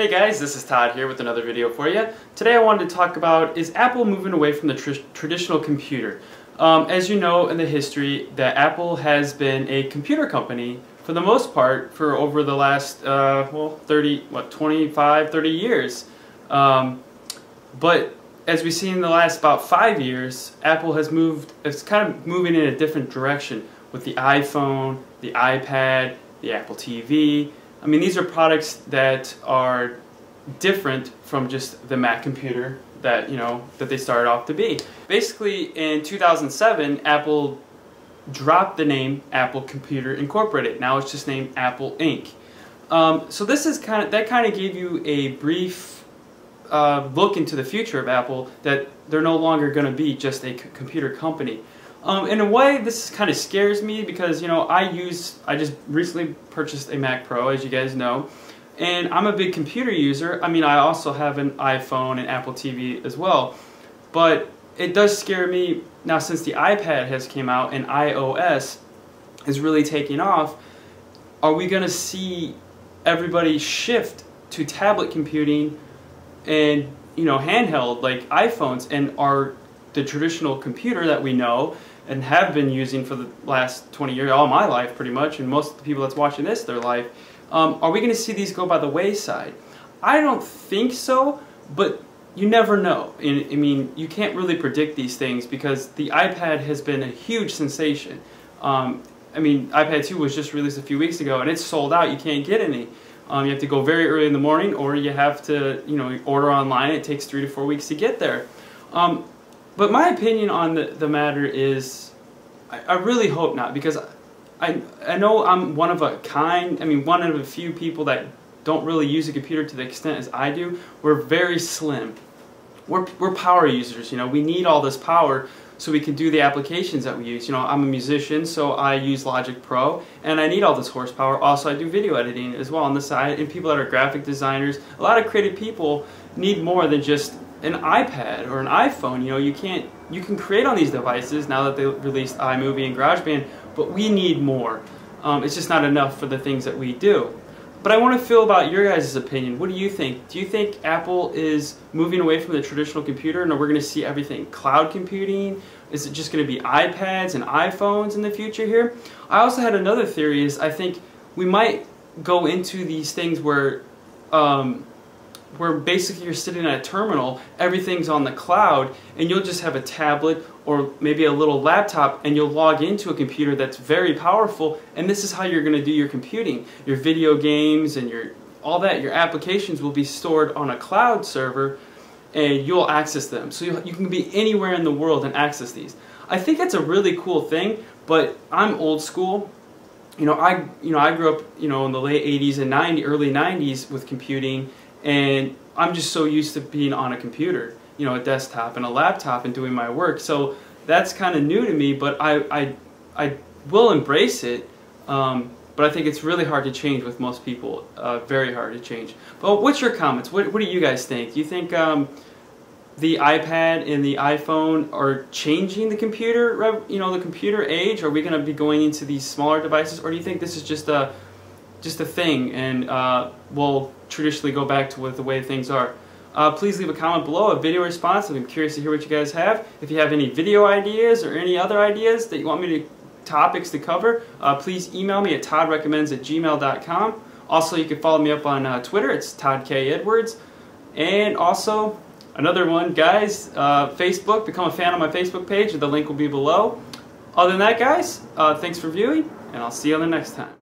Hey guys, this is Todd here with another video for you. Today I wanted to talk about, is Apple moving away from the traditional computer? As you know in the history, that Apple has been a computer company for the most part for over the last, 25, 30 years. But as we've seen in the last about 5 years, Apple has moved, it's kind of moving in a different direction with the iPhone, the iPad, the Apple TV. I mean, these are products that are different from just the Mac computer that, that they started off to be. Basically, in 2007, Apple dropped the name Apple Computer Incorporated. Now it's just named Apple Inc. So this is that kind of gave you a brief look into the future of Apple, that they're no longer going to be just a computer company. In a way, this kind of scares me because, I just recently purchased a Mac Pro, as you guys know, and I'm a big computer user. I mean, I also have an iPhone and Apple TV as well, but it does scare me now since the iPad has came out and iOS is really taking off. Are we going to see everybody shift to tablet computing and, handheld like iPhones, and the traditional computer that we know and have been using for the last 20 years, all my life pretty much, and most of the people that's watching this, their life, are we going to see these go by the wayside? I don't think so, but you never know. I mean, you can't really predict these things because the iPad has been a huge sensation. I mean, iPad 2 was just released a few weeks ago and it's sold out. You can't get any. You have to go very early in the morning, or you have to, order online. It takes 3 to 4 weeks to get there. But my opinion on the matter is, I really hope not, because I know I'm one of a kind. I mean, one of a few people that don't really use a computer to the extent as I do. We're very slim. We're power users. We need all this power so we can do the applications that we use. I'm a musician, so I use Logic Pro, and I need all this horsepower. Also, I do video editing as well on the side, and people that are graphic designers, a lot of creative people need more than just an iPad or an iPhone. You can create on these devices now that they released iMovie and GarageBand, but we need more. It's just not enough for the things that we do. But I want to feel about your guys' opinion. What do you think? Do you think Apple is moving away from the traditional computer, and we're going to see everything cloud computing? Is it just going to be iPads and iPhones in the future here? I also had another theory, is I think we might go into these things where basically you're sitting at a terminal, everything's on the cloud, and you'll just have a tablet or maybe a little laptop, and you'll log into a computer that's very powerful, and this is how you're going to do your computing. Your video games and all that, your applications will be stored on a cloud server, and you'll access them. So you can be anywhere in the world and access these. I think that's a really cool thing, but I'm old school. I grew up, in the late 80s and early 90s with computing, and I'm just so used to being on a computer, a desktop and a laptop and doing my work. So that's kind of new to me, but I will embrace it. But I think it's really hard to change with most people, very hard to change. But what's your comments? What do you guys think? Do you think the iPad and the iPhone are changing the computer, the computer age? Are we going to be going into these smaller devices, or do you think this is just a thing, and we'll traditionally go back to the way things are? Please leave a comment below, a video response. I'm curious to hear what you guys have. If you have any video ideas or any other ideas that you want me topics to cover, please email me at toddrecommends@gmail.com. Also, you can follow me up on Twitter. It's Todd K. Edwards. And also, another one, guys, Facebook. Become a fan on my Facebook page. The link will be below. Other than that, guys, thanks for viewing, and I'll see you on the next time.